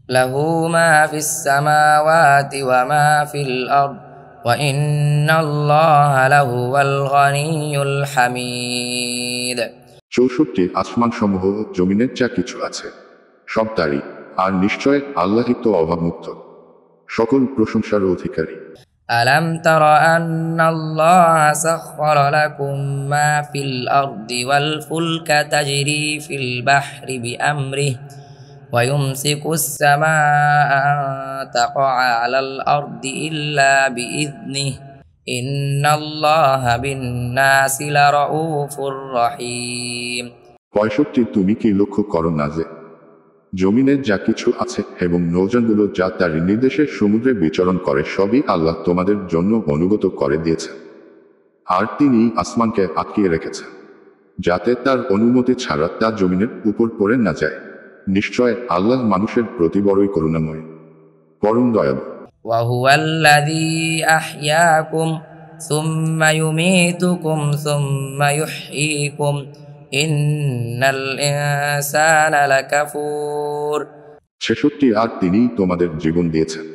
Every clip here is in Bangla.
লাহু মা ফিস সামাওয়াতি ওয়া মা ফিল আরদ ওয়া ইন্নাল্লাহা লাহুয়াল গনিয়্যুল হামিদ। 64 আসমানসমূহ ও জমিনের যা কিছু আছে সব তারই, আর নিশ্চয় আল্লাহই তো অভাবমুক্ত, সকল প্রশংসার অধিকারী। আলাম তারা আন্নাল্লাহা সাখখারা লাকুম মা ফিল আরদি ওয়াল ফুলকা তাজরি ফিল বাহরি বিআমরিহি ওয়া ইউমসিকুস সামাআ আন তাকা'a আলাল আরদি ইল্লা বিইযনিহি ইন্নাল্লাহা বিন-নাসি লারাউফুর রহিম। 65 তুমি কি লক্ষ্য করো না যে জমিনের যা কিছু আছে এবং নৌযানগুলো যা তার নির্দেশে সমুদ্রে বিচরণ করে সবই আল্লাহ তোমাদের জন্য অনুগত করে দিয়েছে, আর তিনি আসমানকে আটকিয়ে রেখেছেন যাতে তার অনুমতি ছাড়া তা জমিনের উপর পড়ে না যায়। নিশ্চয় আল্লাহ মানুষের প্রতি বড়ই করুণাময়, পরম দয়ালু। وهو الذي أحياكم ثم يميتكم ثم يحييكم إن الإنسان لكفور। 66 আর তিনিই তোমাদের জীবন দিয়েছেন,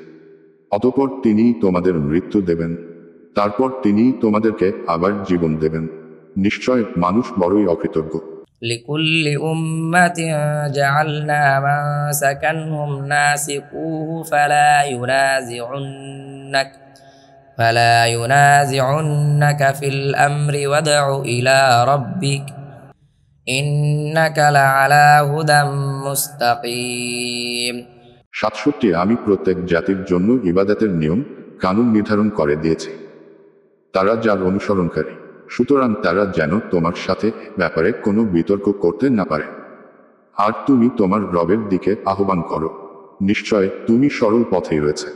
অতঃপর তিনিই তোমাদের মৃত্যু দেবেন, তারপর তিনিই তোমাদেরকে আবার জীবন দেবেন। নিশ্চয় মানুষ বড়ই অকৃতজ্ঞ। لكل أمة جعلنا منسكا هم ناسكوه فلا ينازعنك في الأمر وادع إلى ربك إنك لعلى هدى مستقيم। 67 আমি প্রত্যেক জাতির জন্য ইবাদতের নিয়ম কানুন নির্ধারণ করে দিয়েছি, তারা যার অনুসরণকারী, সুতরাং তারা যেন তোমার সাথে ব্যাপারে কোনো বিতর্ক করতে না পারে। আর তুমি তোমার রবের দিকে আহ্বান করো, নিশ্চয় তুমি সরল পথেই রয়েছে।